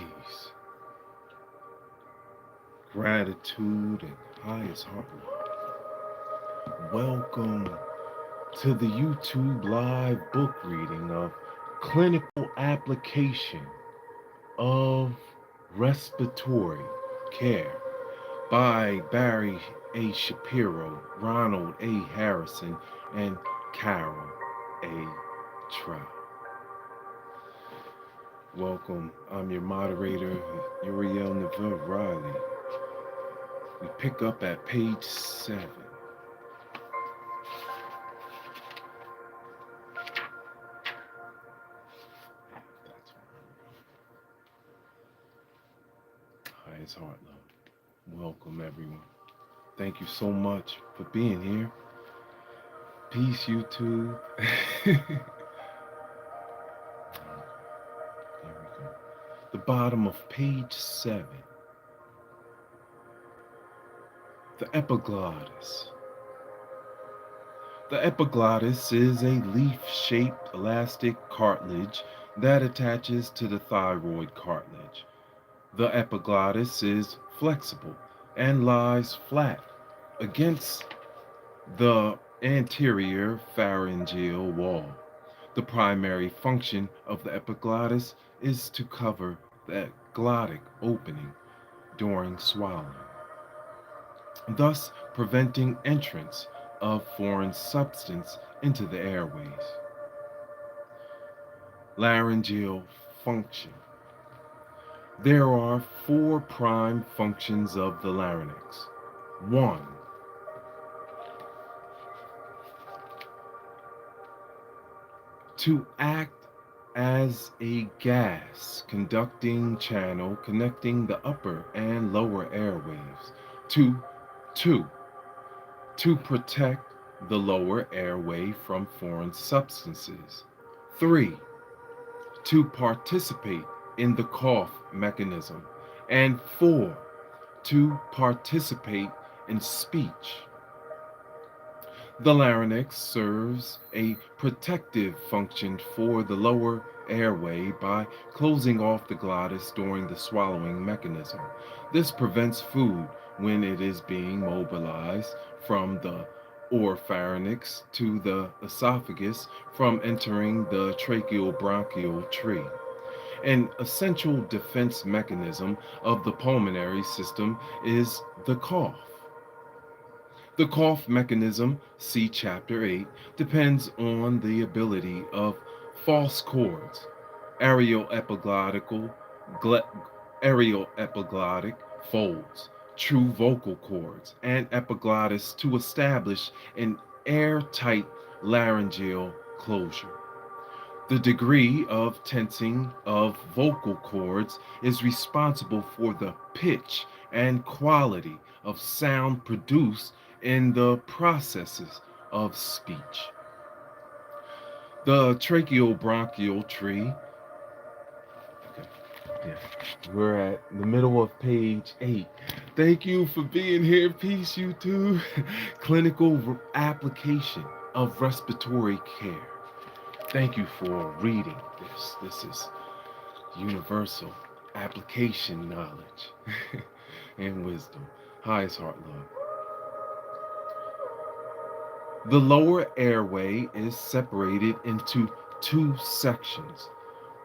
peace, gratitude, and highest heart. Welcome to the YouTube live book reading of Clinical Application of Respiratory Care by Barry A. Shapiro, Ronald A. Harrison, and Carole A. Trout. Welcome. I'm your moderator, Uriel Neville Riley. We pick up at page 7. Highest heart love. Welcome, everyone. Thank you so much for being here. Peace, YouTube. Here we go. The bottom of page 7. The epiglottis. The epiglottis is a leaf-shaped elastic cartilage that attaches to the thyroid cartilage. The epiglottis is flexible and lies flat against the anterior pharyngeal wall. The primary function of the epiglottis is to cover the glottic opening during swallowing, thus preventing entrance of foreign substance into the airways. Laryngeal function. There are 4 prime functions of the larynx. 1. To act as a gas conducting channel connecting the upper and lower airways. 2. To protect the lower airway from foreign substances. 3. To participate in the cough mechanism. And 4. To participate in speech. The larynx serves a protective function for the lower airway by closing off the glottis during the swallowing mechanism. This prevents food when it is being mobilized from the oropharynx to the esophagus from entering the tracheobronchial tree. An essential defense mechanism of the pulmonary system is the cough. The cough mechanism, see Chapter 8, depends on the ability of false chords, areoepiglottic folds, true vocal cords, and epiglottis to establish an airtight laryngeal closure. The degree of tensing of vocal cords is responsible for the pitch and quality of sound produced in the processes of speech. The tracheobronchial tree. Okay, yeah, we're at the middle of page 8. Thank you for being here. Peace, YouTube. Clinical application of respiratory care. Thank you for reading this. This is universal application knowledge and wisdom. Highest heart love. The lower airway is separated into 2 sections,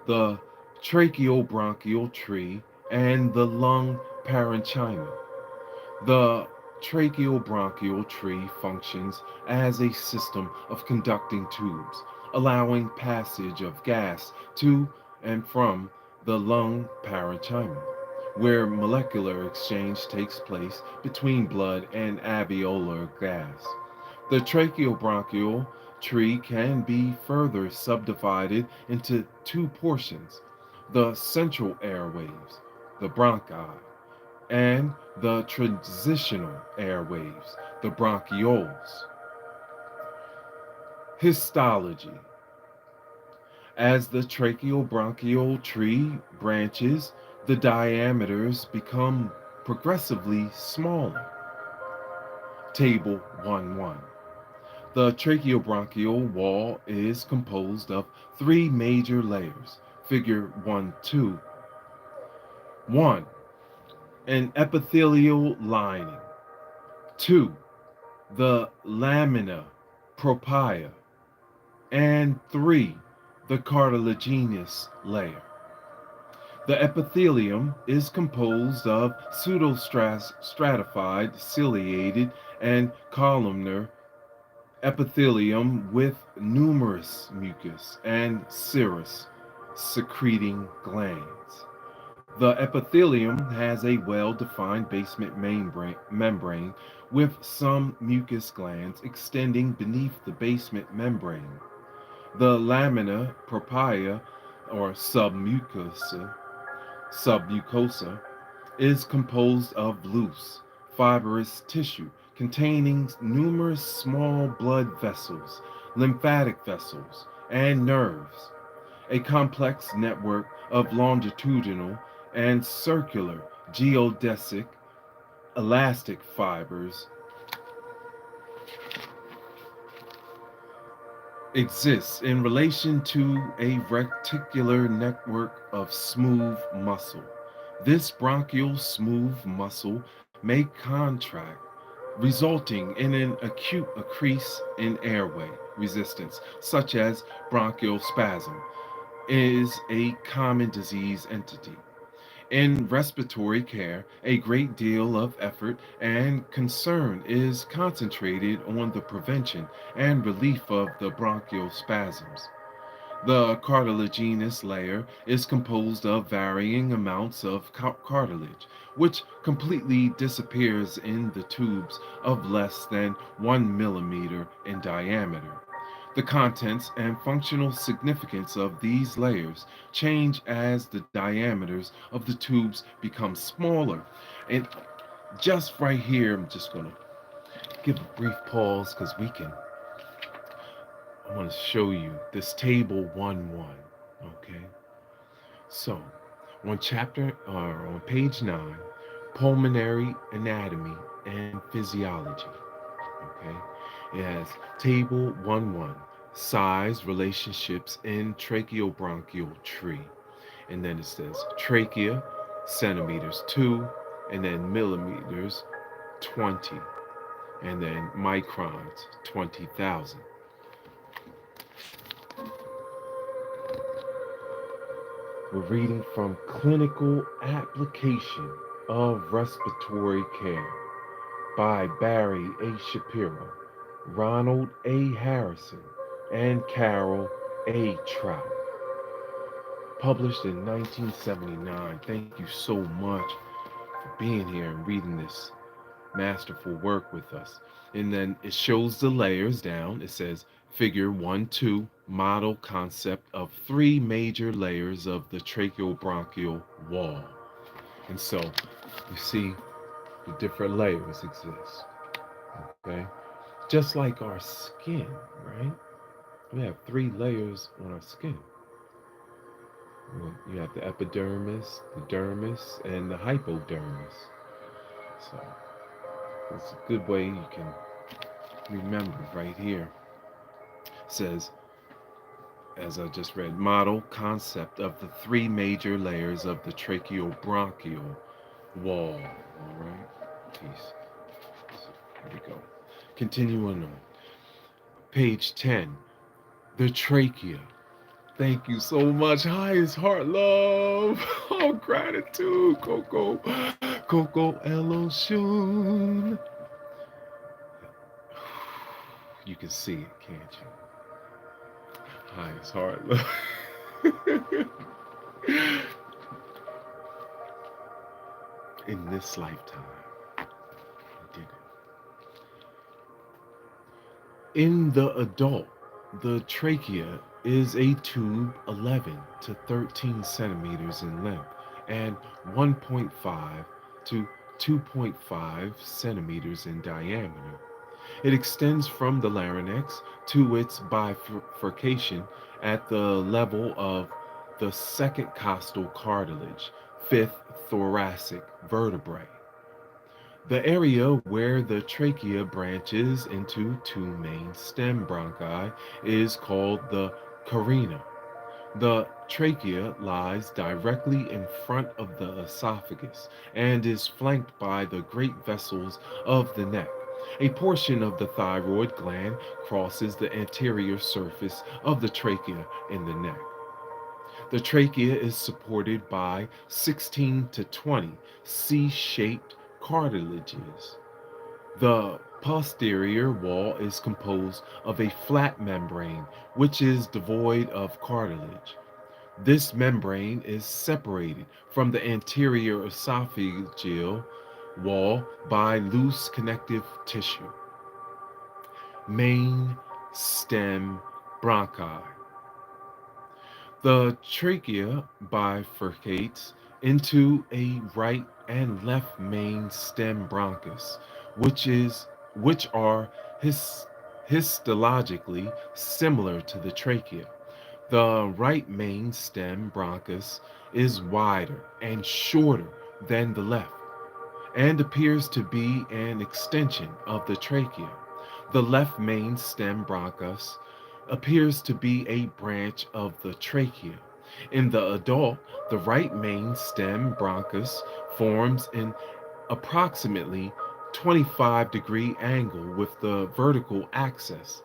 the tracheobronchial tree and the lung parenchyma. The tracheobronchial tree functions as a system of conducting tubes, allowing passage of gas to and from the lung parenchyma, where molecular exchange takes place between blood and alveolar gas. The tracheobronchial tree can be further subdivided into 2 portions, the central airways, the bronchi, and the transitional airways, the bronchioles. Histology. As the tracheobronchial tree branches, the diameters become progressively smaller. Table 1:1. The tracheobronchial wall is composed of 3 major layers. Figure 1:2. 1. An epithelial lining. 2. The lamina propria. And 3. The cartilaginous layer. The epithelium is composed of pseudostratified, ciliated, and columnar epithelium with numerous mucus and serous secreting glands. The epithelium has a well defined basement membrane with some mucus glands extending beneath the basement membrane. The lamina propria, or submucosa, is composed of loose, fibrous tissue containing numerous small blood vessels, lymphatic vessels, and nerves. A complex network of longitudinal and circular geodesic elastic fibers exists in relation to a reticular network of smooth muscle. This bronchial smooth muscle may contract, resulting in an acute increase in airway resistance, such as bronchial spasm, is a common disease entity. In respiratory care, a great deal of effort and concern is concentrated on the prevention and relief of the bronchial spasms. The cartilaginous layer is composed of varying amounts of cartilage, which completely disappears in the tubes of less than 1 millimeter in diameter. The contents and functional significance of these layers change as the diameters of the tubes become smaller. And just right here, I'm just going to give a brief pause because I want to show you this table 1-1. Okay, so on page 9, pulmonary anatomy and physiology. Okay, it has table 1-1, size relationships in tracheobronchial tree, and then it says trachea centimeters 2, and then millimeters 20, and then microns 20,000. We're reading from Clinical Application of Respiratory Care by Barry A. Shapiro, Ronald A. Harrison, and Carole A. Trout. Published in 1979. Thank you so much for being here and reading this masterful work with us. And then it shows the layers down. It says figure 1-2, model concept of 3 major layers of the tracheobronchial wall. And so you see the different layers exist. Okay? Just like our skin, right? We have 3 layers on our skin. You have the epidermis, the dermis, and the hypodermis. So it's a good way you can remember right here. It says, as I just read, model concept of the 3 major layers of the tracheobronchial wall. All right, peace. So, here we go. Continuing on. Page 10, the trachea. Thank you so much. Highest heart love. Oh, gratitude. Coco. Coco Eloshun. You can see it, can't you? Highest heart love. In this lifetime, I did it. In the adult, the trachea is a tube 11 to 13 centimeters in length and 1.5 to 2.5 centimeters in diameter. It extends from the larynx to its bifurcation at the level of the second costal cartilage, fifth thoracic vertebrae. The area where the trachea branches into 2 main stem bronchi is called the carina. The trachea lies directly in front of the esophagus and is flanked by the great vessels of the neck. A portion of the thyroid gland crosses the anterior surface of the trachea in the neck. The trachea is supported by 16 to 20 C-shaped cartilages. The posterior wall is composed of a flat membrane which is devoid of cartilage. This membrane is separated from the anterior esophageal wall by loose connective tissue. Main stem bronchi. The trachea bifurcates into a right and left main stem bronchus, which are histologically similar to the trachea. The right main stem bronchus is wider and shorter than the left and appears to be an extension of the trachea. The left main stem bronchus appears to be a branch of the trachea. In the adult, the right main stem bronchus forms an approximately 25-degree angle with the vertical axis.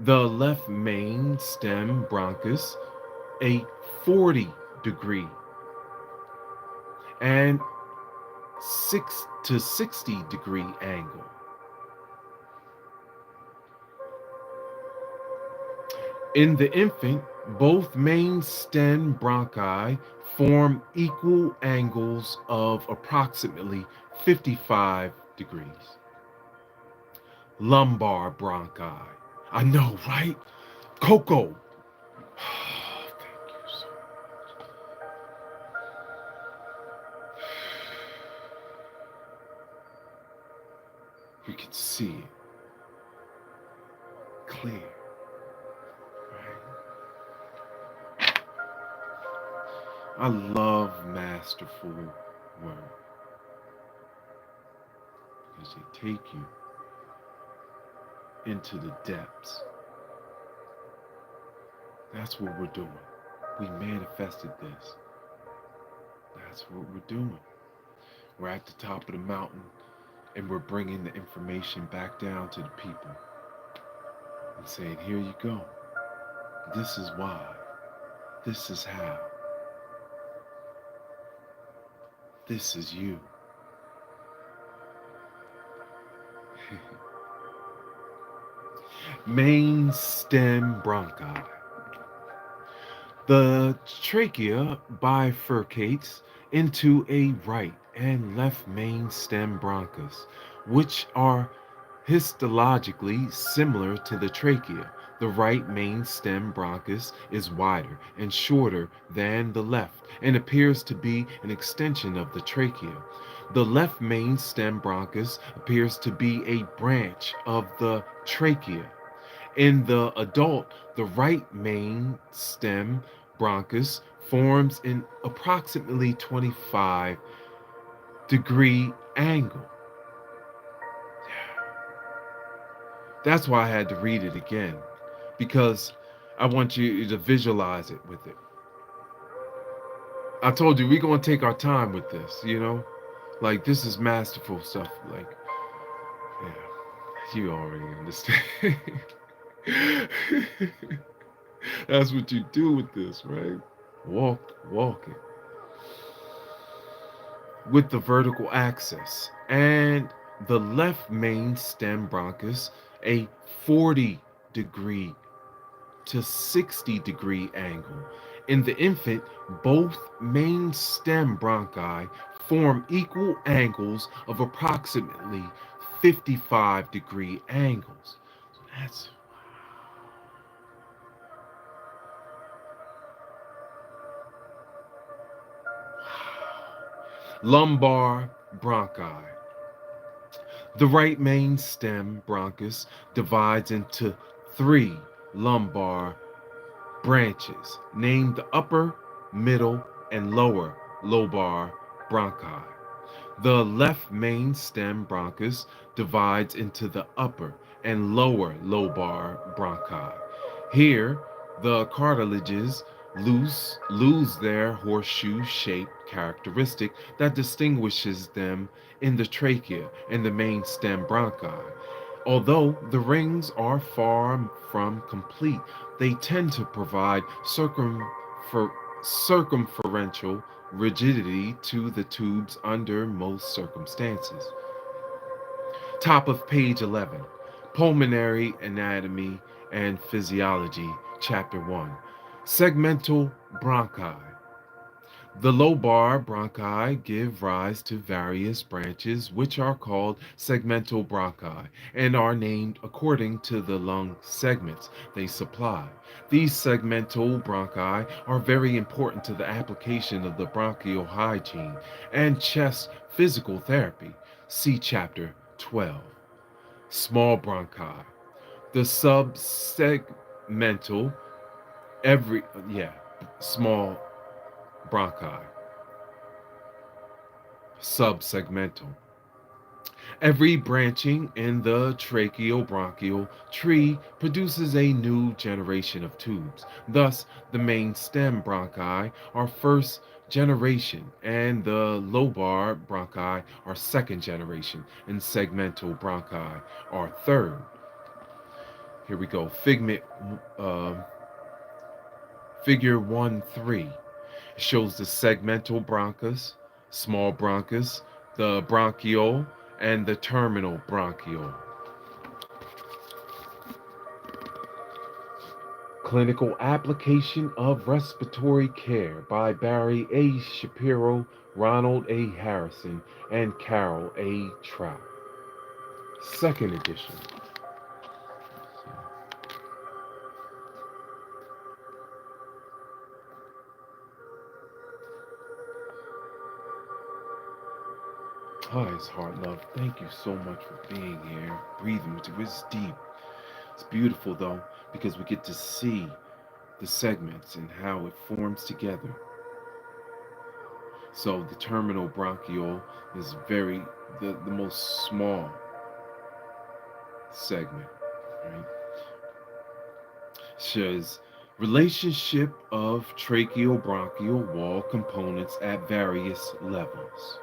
The left main stem bronchus a 40-degree and 6 to 60-degree angle. In the infant, both main stem bronchi form equal angles of approximately 55 degrees. Lumbar bronchi. I know, right? Coco. Thank you so much. You can see it clear. I love masterful work because they take you into the depths. That's what we're doing. We manifested this. That's what we're doing. We're at the top of the mountain and we're bringing the information back down to the people and saying, here you go. This is why. This is how. This is you. Main stem bronchi. The trachea bifurcates into a right and left main stem bronchus, which are histologically similar to the trachea. The right main stem bronchus is wider and shorter than the left and appears to be an extension of the trachea. The left main stem bronchus appears to be a branch of the trachea. In the adult, the right main stem bronchus forms an approximately 25-degree angle. That's why I had to read it again, because I want you to visualize it with it. I told you we're going to take our time with this, Like, this is masterful stuff. Like, yeah, you already understand. That's what you do with this, right? Walk it. With the vertical axis. And the left main stem bronchus, a 40-degree to 60-degree angle. In the infant, both main stem bronchi form equal angles of approximately 55-degree angles. So that's lumbar bronchi. The right main stem bronchus divides into 3 lumbar branches, named the upper, middle, and lower lobar bronchi. The left main stem bronchus divides into the upper and lower lobar bronchi. Here, the cartilages lose their horseshoe-shaped characteristic that distinguishes them in the trachea and the main stem bronchi. Although the rings are far from complete, they tend to provide circumferential rigidity to the tubes under most circumstances. Top of page 11, Pulmonary Anatomy and Physiology, Chapter 1. Segmental bronchi. The lobar bronchi give rise to various branches which are called segmental bronchi and are named according to the lung segments they supply. These segmental bronchi are very important to the application of the bronchial hygiene and chest physical therapy. See chapter 12. Small bronchi. The subsegmental every yeah, small bronchi. Subsegmental. Every branching in the tracheobronchial tree produces a new generation of tubes. Thus, the main stem bronchi are first generation, and the lobar bronchi are second generation, and segmental bronchi are third. Here we go. Figure 1-3 shows the segmental bronchus, small bronchus, the bronchiole, and the terminal bronchiole. Clinical Application of Respiratory Care by Barry A. Shapiro, Ronald A. Harrison, and Carole A. Trout. Second edition. Hi, it's Heart Love. Thank you so much for being here. Breathing with you. It's deep. It's beautiful though, because we get to see the segments and how it forms together. So the terminal bronchiole is the most small segment, right? Shows relationship of tracheobronchial wall components at various levels.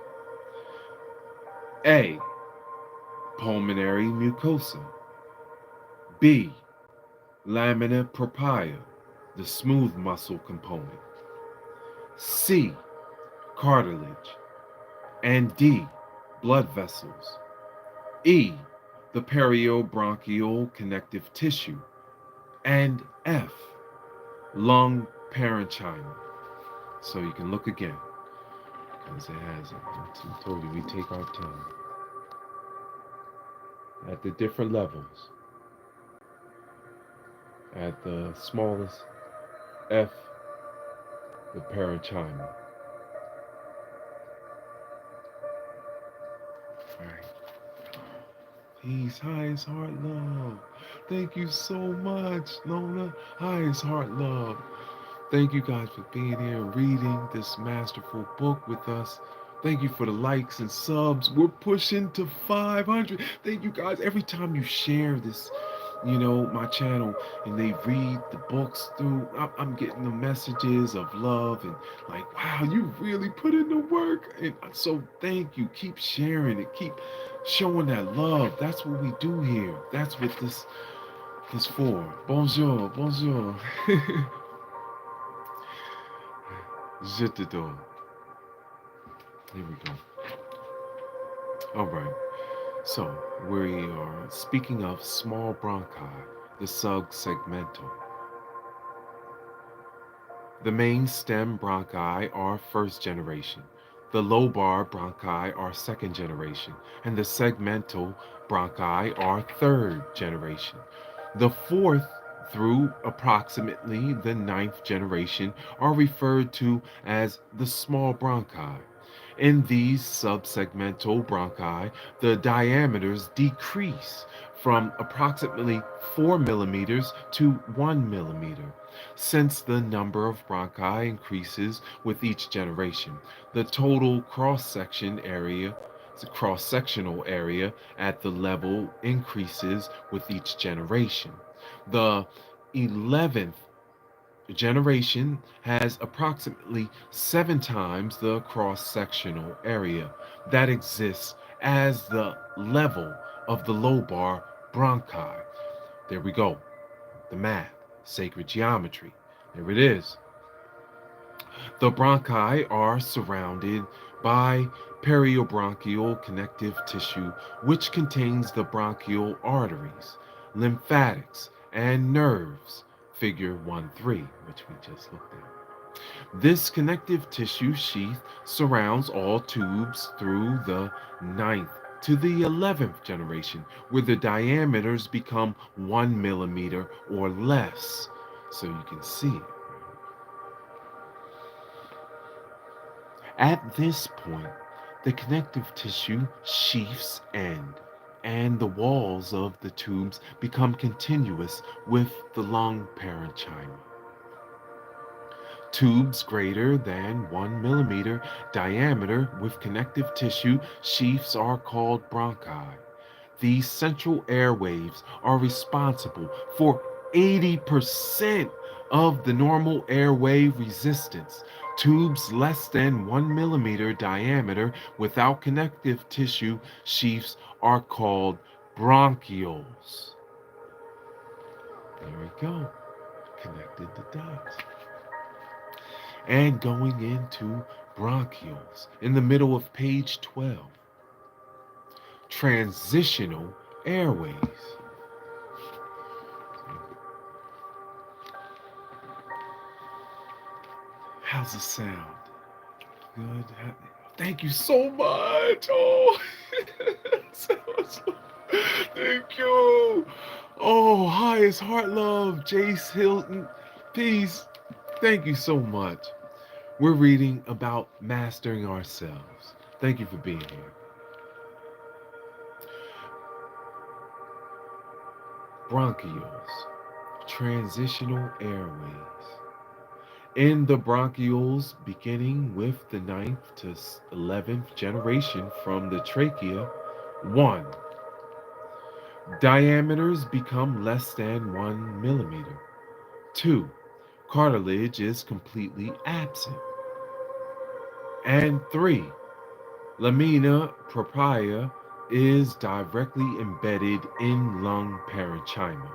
A. Pulmonary mucosa. B. Lamina propria, the smooth muscle component. C. Cartilage. And D. Blood vessels. E. The periobronchial connective tissue. And F. Lung parenchyma. So you can look again, because it has it. I told you we take our time. At the different levels. At the smallest, F, the parenchyma. Alright. Peace, highest heart love. Thank you so much, Lona. Highest heart love. Thank you guys for being here and reading this masterful book with us. Thank you for the likes and subs. We're pushing to 500. Thank you guys. Every time you share this, my channel, and they read the books through, I'm getting the messages of love and like, wow, you really put in the work. And so thank you. Keep sharing it. Keep showing that love. That's what we do here. That's what this is for. Bonjour, bonjour. Je t'adore. Here we go. All right. So we are speaking of small bronchi, the subsegmental. The main stem bronchi are first generation. The lobar bronchi are second generation, and the segmental bronchi are third generation. The fourth through approximately the ninth generation are referred to as the small bronchi. In these subsegmental bronchi, the diameters decrease from approximately 4 millimeters to 1 millimeter. Since the number of bronchi increases with each generation, the total cross-sectional area at the level increases with each generation. The 11th generation has approximately 7 times the cross-sectional area that exists as the level of the lobar bronchi. There we go. The math, sacred geometry. There it is. The bronchi are surrounded by periobronchial connective tissue, which contains the bronchial arteries, lymphatics, and nerves, figure 1-3, which we just looked at. This connective tissue sheath surrounds all tubes through the ninth to the 11th generation, where the diameters become 1 millimeter or less. So you can see it. At this point, the connective tissue sheaths end, and the walls of the tubes become continuous with the lung parenchyma. Tubes greater than 1 millimeter diameter with connective tissue sheaths are called bronchi. These central airwaves are responsible for 80% of the normal airway resistance. Tubes less than 1 millimeter diameter without connective tissue sheaths are called bronchioles. There we go. Connected the dots. And going into bronchioles in the middle of page 12. Transitional airways. How's it sound? Good. Thank you so much. Oh, thank you. Oh, highest heart love, Jace Hilton. Peace. Thank you so much. We're reading about mastering ourselves. Thank you for being here. Bronchioles, transitional airways. In the bronchioles, beginning with the ninth to 11th generation from the trachea, 1. Diameters become less than 1 millimeter. 2. Cartilage is completely absent. And 3. Lamina propria is directly embedded in lung parenchyma.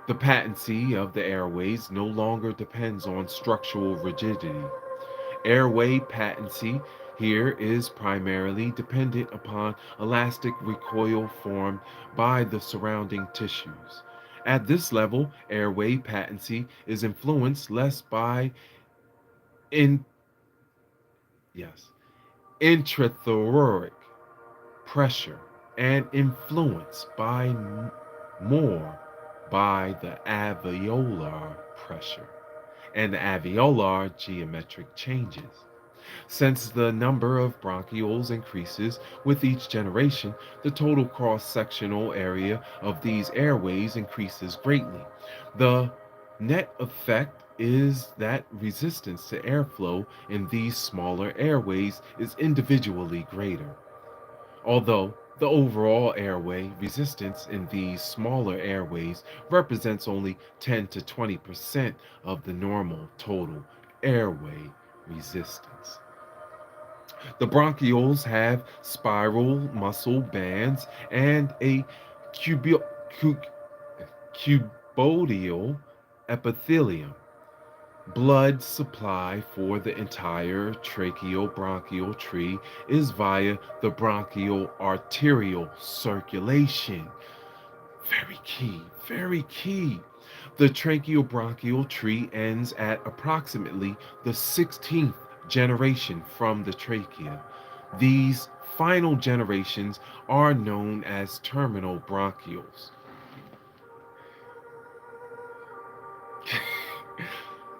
The patency of the airways no longer depends on structural rigidity. Airway patency here is primarily dependent upon elastic recoil formed by the surrounding tissues. At this level, airway patency is influenced less by in yes, intrathoracic pressure and influenced by more by the alveolar pressure and the alveolar geometric changes. Since the number of bronchioles increases with each generation, the total cross-sectional area of these airways increases greatly. The net effect is that resistance to airflow in these smaller airways is individually greater. Although the overall airway resistance in these smaller airways represents only 10 to 20% of the normal total airway resistance. The bronchioles have spiral muscle bands and a cuboidal epithelium. Blood supply for the entire tracheobronchial tree is via the bronchial arterial circulation. Very key, very key. The tracheobronchial tree ends at approximately the 16th generation from the trachea. These final generations are known as terminal bronchioles.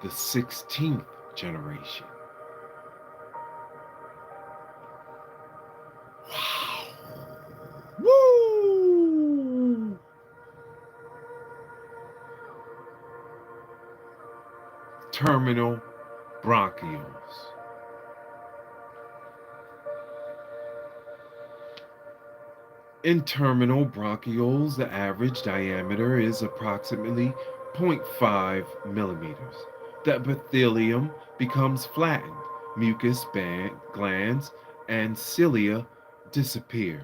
The 16th generation. Wow. Woo! Terminal bronchioles. In terminal bronchioles, the average diameter is approximately 0.5 millimeters. The epithelium becomes flattened, glands and cilia disappear.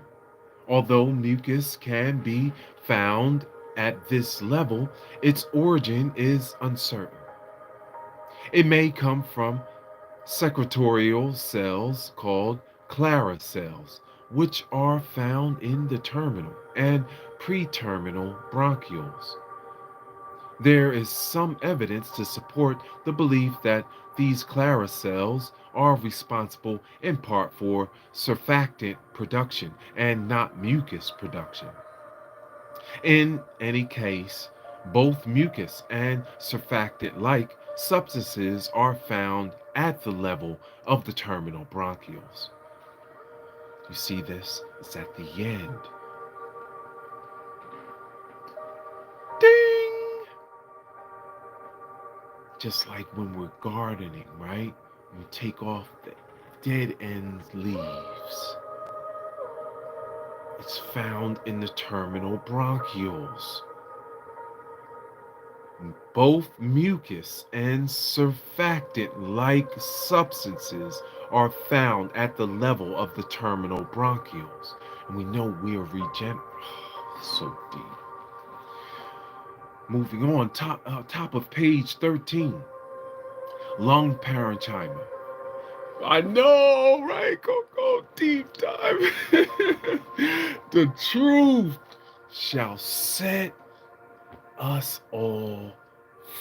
Although mucus can be found at this level, its origin is uncertain. It may come from secretorial cells called Clara cells, which are found in the terminal and preterminal bronchioles. There is some evidence to support the belief that these Clara cells are responsible in part for surfactant production and not mucus production. In any case, both mucus and surfactant like substances are found at the level of the terminal bronchioles. You see this? It's at the end. Ding! Just like when we're gardening, right? We take off the dead end leaves. It's found in the terminal bronchioles. Both mucus and surfactant-like substances are found at the level of the terminal bronchioles. And we know we are so deep. Moving on, top of page 13. Lung parenchyma. I know, right? Go deep dive. The truth shall set us all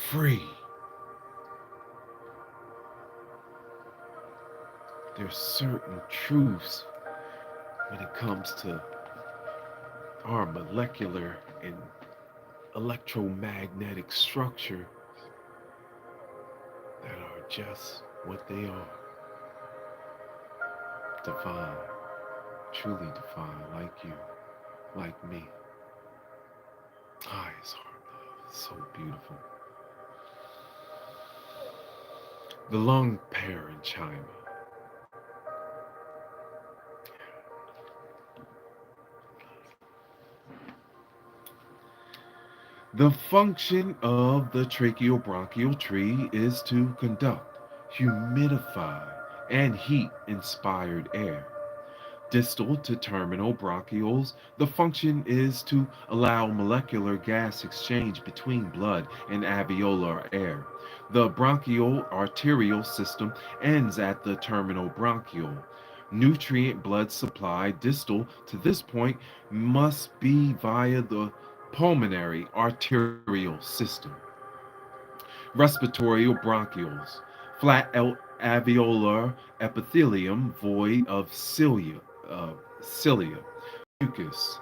free. There's certain truths when it comes to our molecular and electromagnetic structure that are just what they are. Divine, truly divine, like you, like me. Highest heart love, so beautiful. The lung parenchyma. The function of the tracheobronchial tree is to conduct, humidify, and heat inspired air. Distal to terminal bronchioles, the function is to allow molecular gas exchange between blood and alveolar air. The bronchial arterial system ends at the terminal bronchiole. Nutrient blood supply distal to this point must be via the pulmonary arterial system. Respiratory bronchioles, flat alveolar epithelium void of cilia, mucus,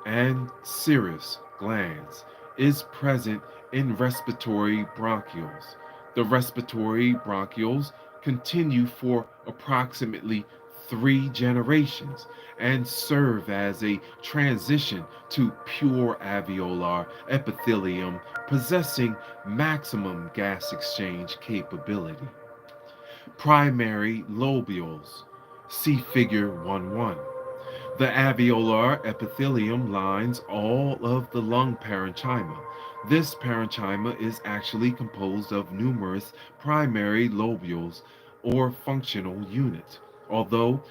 and serous glands is present in respiratory bronchioles. The respiratory bronchioles continue for approximately 3 generations and serve as a transition to pure alveolar epithelium possessing maximum gas exchange capability. Primary lobules, see figure 1.1. The alveolar epithelium lines all of the lung parenchyma. This parenchyma is actually composed of numerous primary lobules or functional units. Although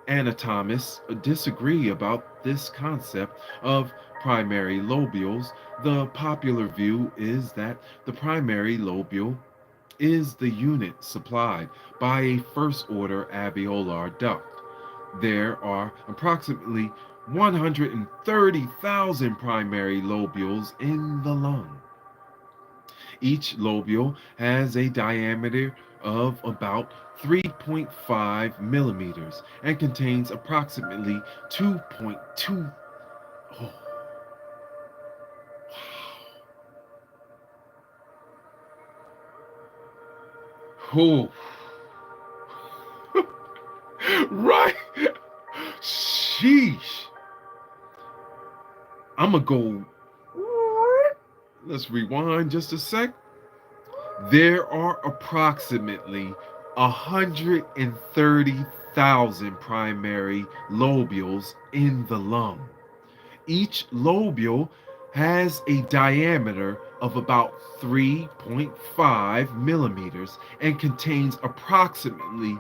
anatomists disagree about this concept of primary lobules, the popular view is that the primary lobule is the unit supplied by a first order alveolar duct. There are approximately 130,000 primary lobules in the lung. Each lobule has a diameter of about 3.5 millimeters and contains approximately 2.2. Oh, wow. Oh. Right? Sheesh. I'm going to go. Let's rewind just a sec. There are approximately 130,000 primary lobules in the lung. Each lobule has a diameter of about 3.5 millimeters and contains approximately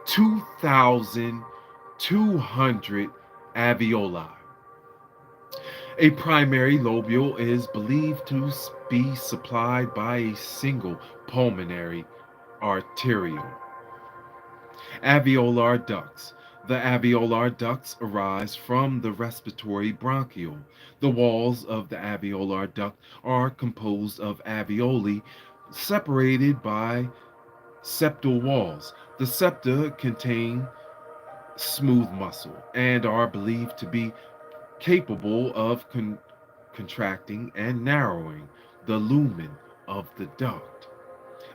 2,200 alveoli. A primary lobule is believed to be supplied by a single pulmonary arteriole. Alveolar ducts. The alveolar ducts arise from the respiratory bronchiole. The walls of the alveolar duct are composed of alveoli separated by septal walls. The septa contain smooth muscle and are believed to be capable of contracting and narrowing the lumen of the duct.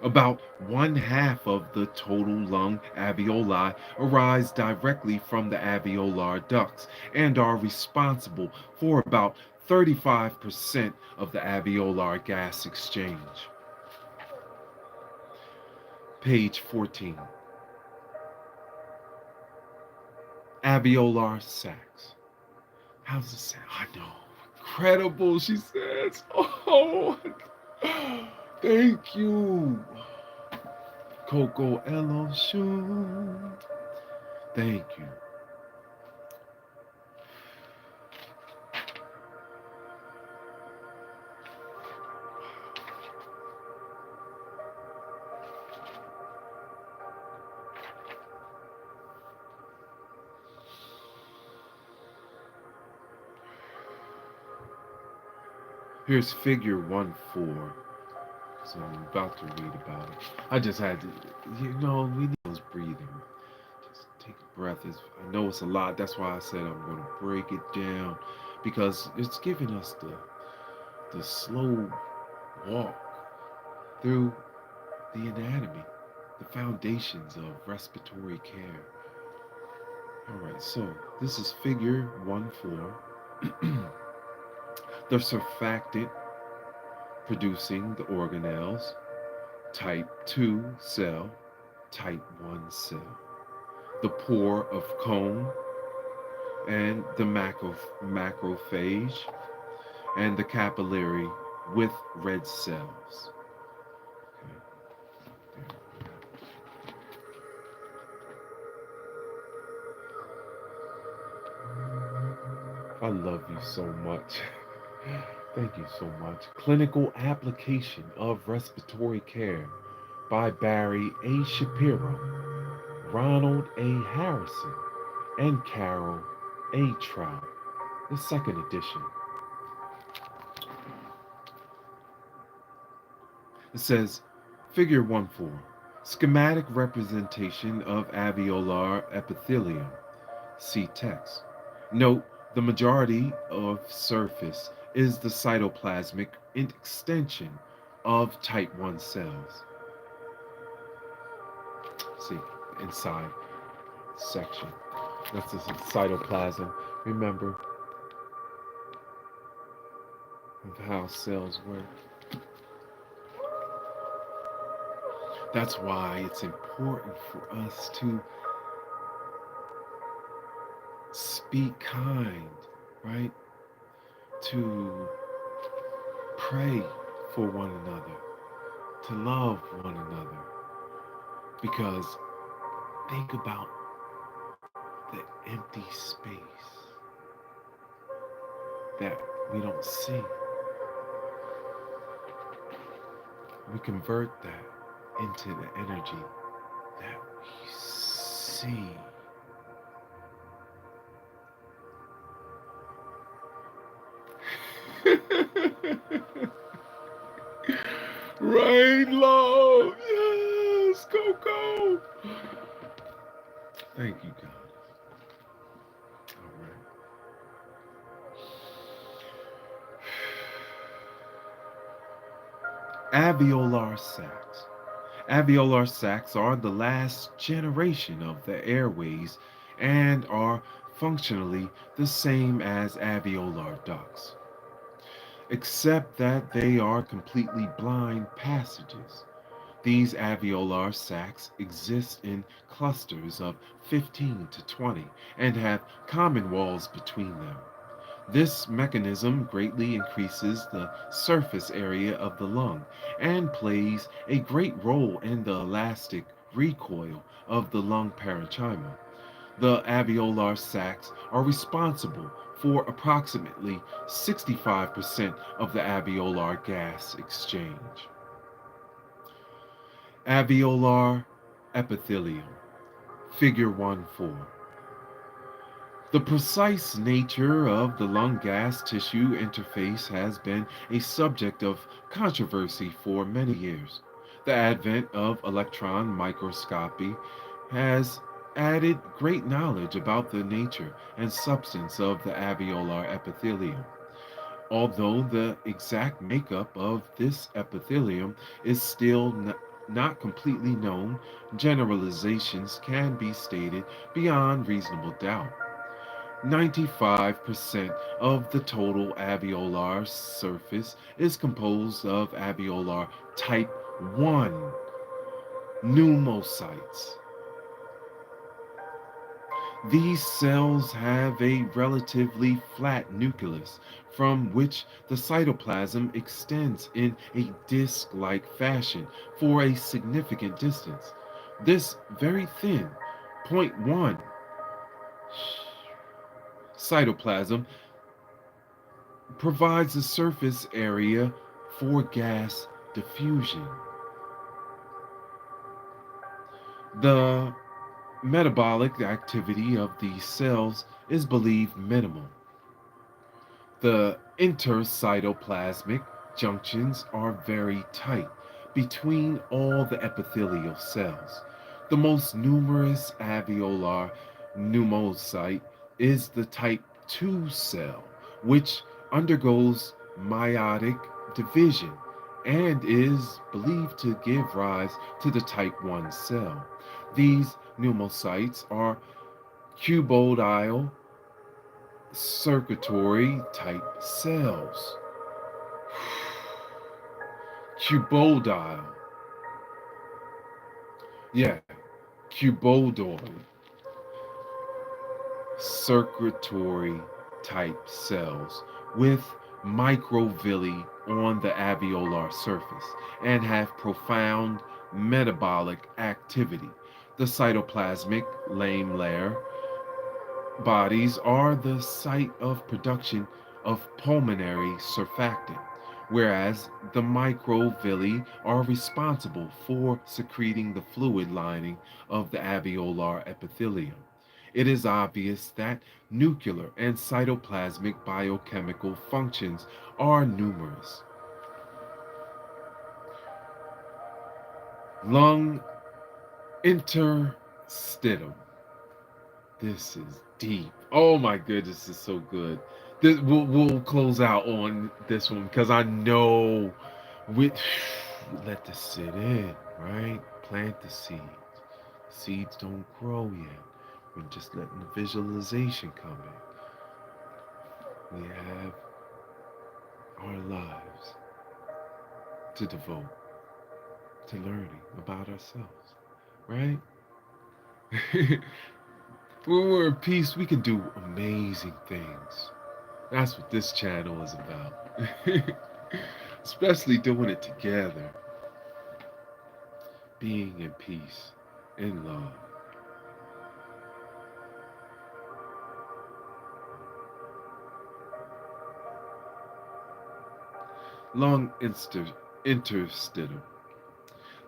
About one half of the total lung alveoli arise directly from the alveolar ducts and are responsible for about 35% of the alveolar gas exchange. Page 14. Alveolar sacs. How's it sound? I know. Incredible, she says. Oh, thank you. Coco Elo Shoe. Thank you. Here's figure 1-4. So I'm about to read about it. I just had to, we need those breathing. Just take a breath. I know it's a lot. That's why I said I'm going to break it down because it's giving us the slow walk through the anatomy, the foundations of respiratory care. All right, so this is figure 1-4. The surfactant producing the organelles, type 2 cell, type 1 cell, the pore of Cone, and the macrophage, and the capillary with red cells. I love you so much. Thank you so much. Clinical Application of Respiratory Care by Barry A. Shapiro, Ronald A. Harrison, and Carole A. Trout, the second edition. It says, Figure 1-4, schematic representation of alveolar epithelium. See text. Note, the majority of surface is the cytoplasmic extension of type 1 cells. See, inside section. That's the cytoplasm. Remember of how cells work. That's why it's important for us to speak kind, right? To pray for one another, to love one another. Because think about the empty space that we don't see. We convert that into the energy that we see. Rain love, yes, Coco. Thank you, God. All right. Alveolar sacs. Alveolar sacs are the last generation of the airways and are functionally the same as alveolar ducts, except that they are completely blind passages. These alveolar sacs exist in clusters of 15 to 20 and have common walls between them. This mechanism greatly increases the surface area of the lung and plays a great role in the elastic recoil of the lung parenchyma. The alveolar sacs are responsible for approximately 65% of the alveolar gas exchange. Alveolar epithelium, figure 1-4. The precise nature of the lung gas tissue interface has been a subject of controversy for many years. The advent of electron microscopy has added great knowledge about the nature and substance of the alveolar epithelium. Although the exact makeup of this epithelium is still not completely known, generalizations can be stated beyond reasonable doubt. 95% of the total alveolar surface is composed of alveolar type 1 pneumocytes. These cells have a relatively flat nucleus from which the cytoplasm extends in a disc like fashion for a significant distance. This very thin zero point 0.1 cytoplasm provides a surface area for gas diffusion. The metabolic activity of these cells is believed minimal. The intercytoplasmic junctions are very tight between all the epithelial cells. The most numerous alveolar pneumocyte is the type 2 cell, which undergoes meiotic division and is believed to give rise to the type 1 cell. These pneumocytes are cuboidal circulatory type cells. Cuboidal. Yeah, cuboidal circulatory type cells with microvilli on the alveolar surface and have profound metabolic activity. The cytoplasmic lamellary bodies are the site of production of pulmonary surfactant, whereas the microvilli are responsible for secreting the fluid lining of the alveolar epithelium. It is obvious that nuclear and cytoplasmic biochemical functions are numerous. Lung interstitium. This is deep. Oh my goodness, this is so good. We'll close out on this one because I know we let this sit in, right? Plant the seeds. Seeds don't grow yet. We're just letting the visualization come in. We have our lives to devote to learning about ourselves, right? When we're in peace, we can do amazing things. That's what this channel is about. Especially doing it together, being in peace, in love. Lung interstitium.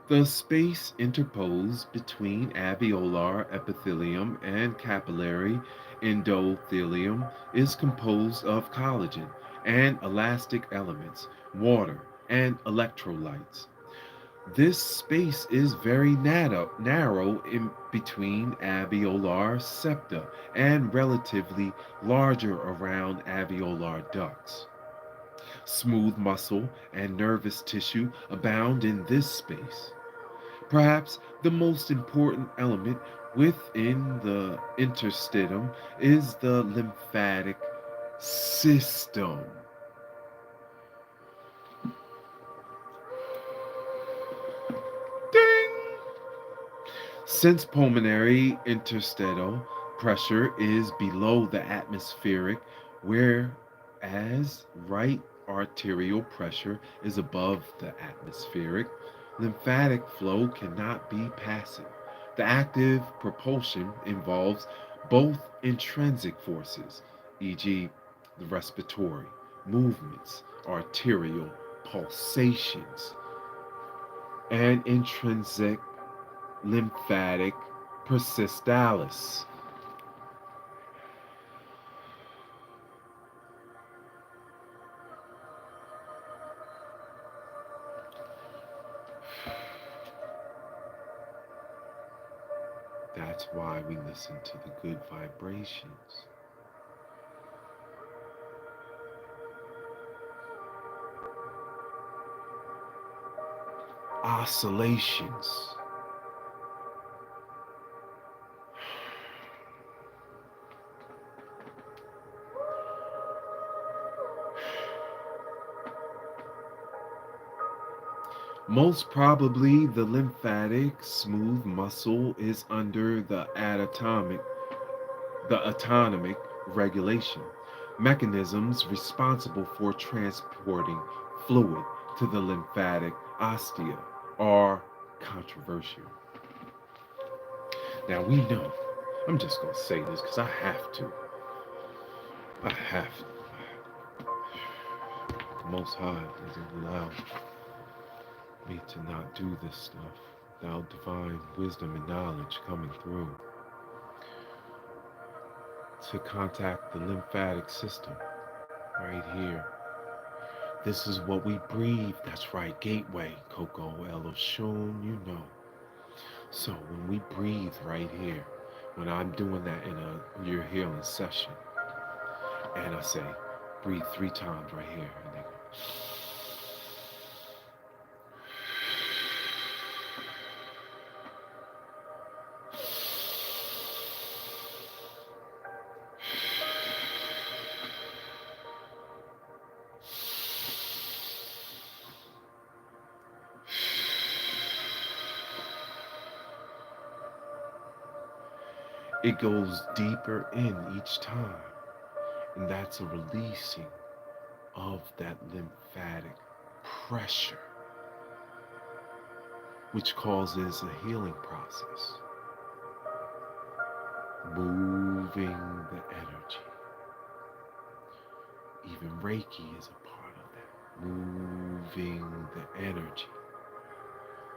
The space interposed between alveolar epithelium and capillary endothelium is composed of collagen and elastic elements, water, and electrolytes. This space is very narrow in between alveolar septa and relatively larger around alveolar ducts. Smooth muscle and nervous tissue abound in this space. Perhaps the most important element within the interstitium is the lymphatic system. Ding! Since pulmonary interstitial pressure is below the atmospheric, where As right arterial pressure is above the atmospheric, lymphatic flow cannot be passive. The active propulsion involves both intrinsic forces, e.g., the respiratory movements, arterial pulsations, and intrinsic lymphatic persistalis. That's why we listen to the good vibrations. Oscillations. Most probably, the lymphatic smooth muscle is under the autonomic regulation mechanisms responsible for transporting fluid to the lymphatic ostia are controversial. Now we know, I'm just going to say this because I have to. I have to. The Most High doesn't allow me to not do this stuff without divine wisdom and knowledge coming through to contact the lymphatic system right here. This is what we breathe. That's right, gateway, Coco Eloshun, you know. So when we breathe right here, when I'm doing that in your healing session, and I say, breathe 3 times right here, and they go, it goes deeper in each time. And that's a releasing of that lymphatic pressure, which causes a healing process. Moving the energy. Even Reiki is a part of that. Moving the energy.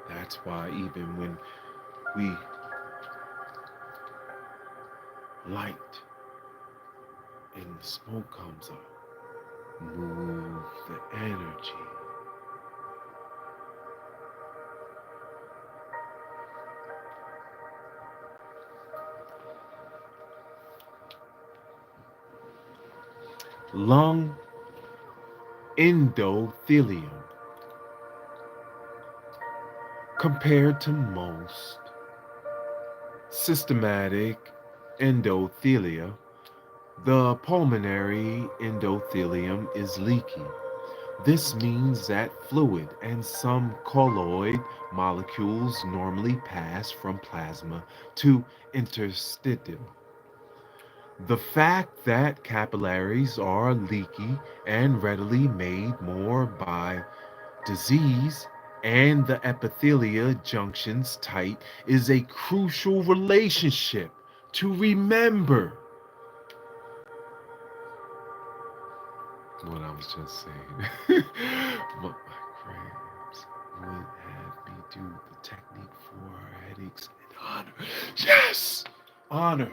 That's why even when we light and the smoke comes up, move the energy. Lung endothelium. Compared to most systematic endothelia, the pulmonary endothelium is leaky. This means that fluid and some colloid molecules normally pass from plasma to interstitium. The fact that capillaries are leaky and readily made more by disease and the epithelia junctions tight is a crucial relationship to remember. What I was just saying. But my grams would have me do the technique for headaches in honor. Yes! Honor.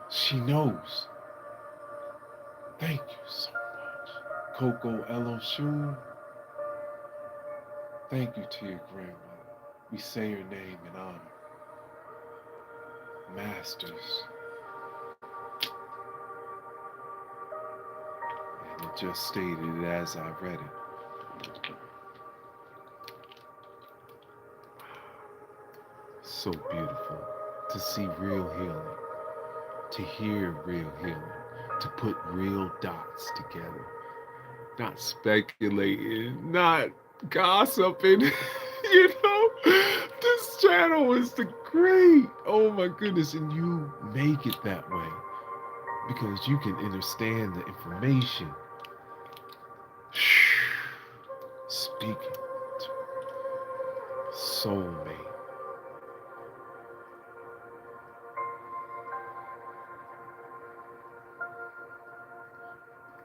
She knows. Thank you so much. Coco Eloshun. Thank you to your grandmother. We say your name in honor. Masters. And it just stated it as I read it. So beautiful to see real healing, to hear real healing, to put real dots together. Not speculating, not gossiping. You know, this channel is the great. Oh my goodness, and you make it that way. because you can understand the information. Speaking to soulmate.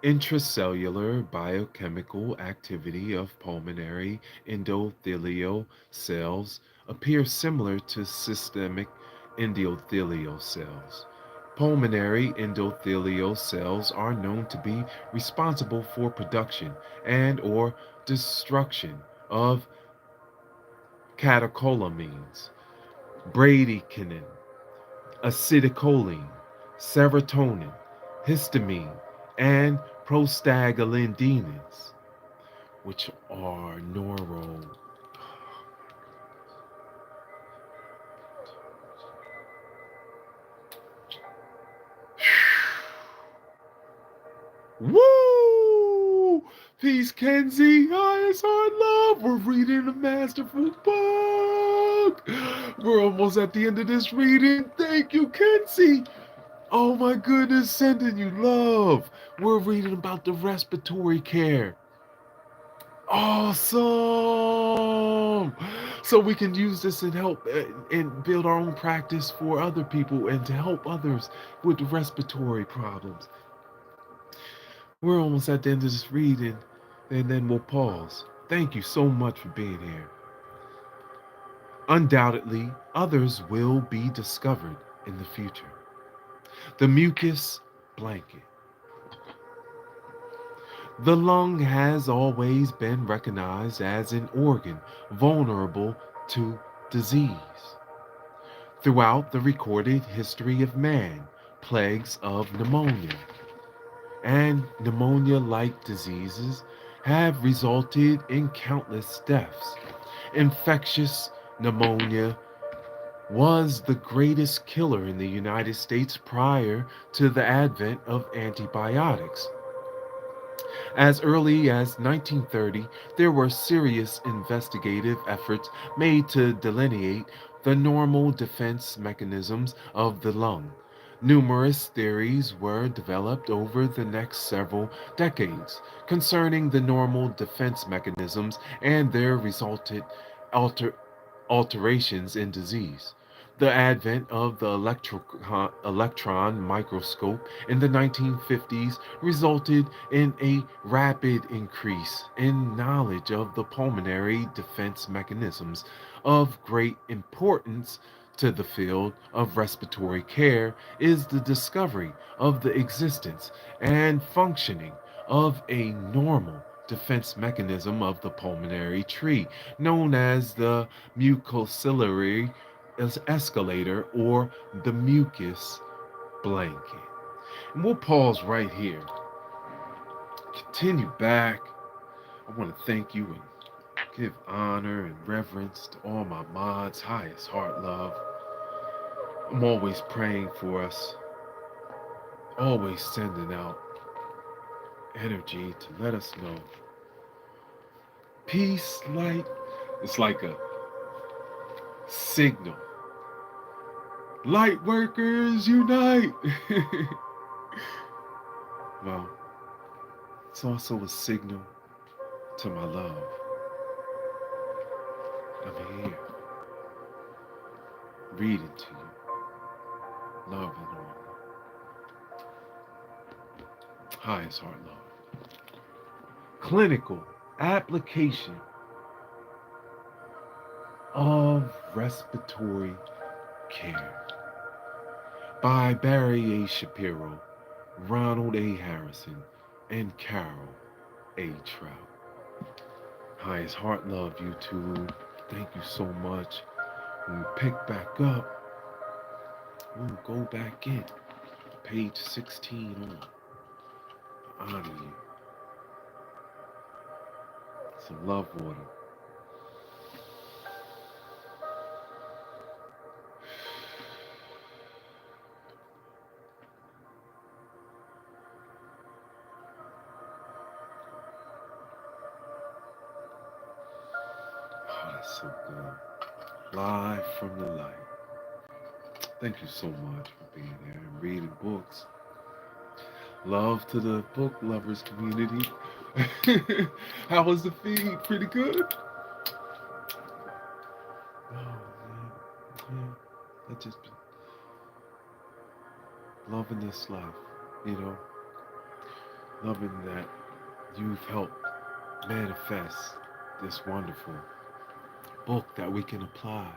Intracellular biochemical activity of pulmonary endothelial cells appears similar to systemic endothelial cells. Pulmonary endothelial cells are known to be responsible for production and or destruction of catecholamines, bradykinin, acetylcholine, serotonin, histamine, and prostaglandins, which are neuro. Woo! Peace, Kenzie. Hi, it's our love. We're reading a masterful book. We're almost at the end of this reading. Thank you, Kenzie. Oh my goodness, sending you love. We're reading about the respiratory care. Awesome! So we can use this and help and build our own practice for other people and to help others with respiratory problems. We're almost at the end of this reading, and then we'll pause. Thank you so much for being here. Undoubtedly, others will be discovered in the future. The mucus blanket. The lung has always been recognized as an organ vulnerable to disease. Throughout the recorded history of man, plagues of pneumonia and pneumonia like diseases have resulted in countless deaths. Infectious pneumonia was the greatest killer in the United States prior to the advent of antibiotics. As early as 1930, there were serious investigative efforts made to delineate the normal defense mechanisms of the lung. Numerous theories were developed over the next several decades concerning the normal defense mechanisms and their resultant alter- alterations in disease. The advent of the electron microscope in the 1950s resulted in a rapid increase in knowledge of the pulmonary defense mechanisms. Of great importance to the field of respiratory care is the discovery of the existence and functioning of a normal defense mechanism of the pulmonary tree, known as the mucociliary escalator or the mucus blanket. And we'll pause right here. Continue back. I want to thank you and give honor and reverence to all my mods, highest heart love. I'm always praying for us, always sending out energy to let us know peace, light. It's like a signal. Light workers unite. Well, it's also a signal to my love. I'm here, reading to you, love and order. Highest heart love. Clinical application of respiratory care by Barry A. Shapiro, Ronald A. Harrison, and Carole A. Trout. Highest heart love, YouTube. Thank you so much. When we pick back up, we'll go back in. Page 16 on. Honor you. Some love water. Oh, that's so good. Live from the light. Thank you so much for being there and reading books. Love to the book lovers community. How was the feed? Pretty good? Oh, man. Yeah. I just been loving this life, you know, loving that you've helped manifest this wonderful book that we can apply.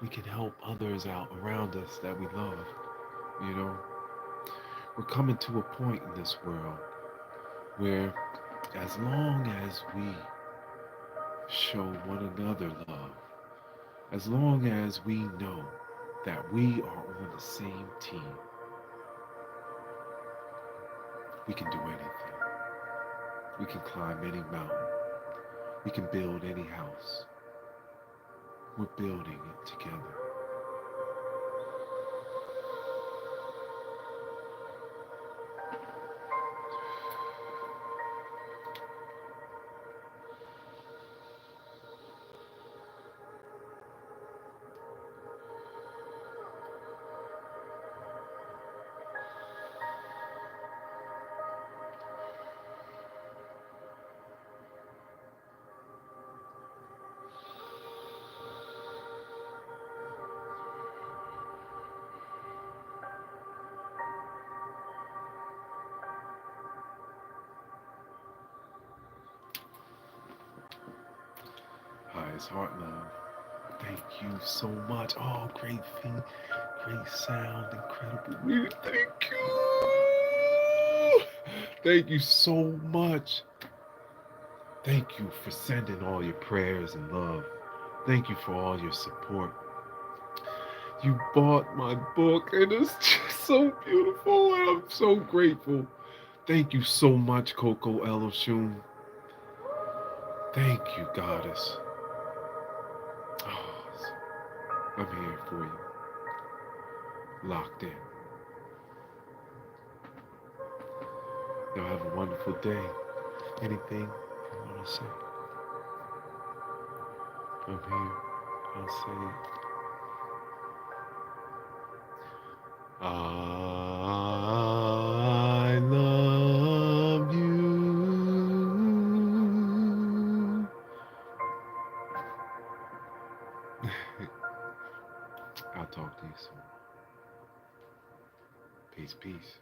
We can help others out around us that we love, you know. We're coming to a point in this world where as long as we show one another love, as long as we know that we are on the same team, we can do anything. We can climb any mountain. We can build any house. We're building it together. Highest heart love. Thank you so much. Oh, great feed, great sound, incredible reading. Thank you. Thank you so much. Thank you for sending all your prayers and love. Thank you for all your support. You bought my book, and it's just so beautiful, and I'm so grateful. Thank you so much, Coco Eloshun. Thank you, Goddess. Oh, I'm here for you, locked in. Y'all have a wonderful day. Anything you want to say? I'm here. I'll say it. I love you. I'll talk to you soon. Peace, peace.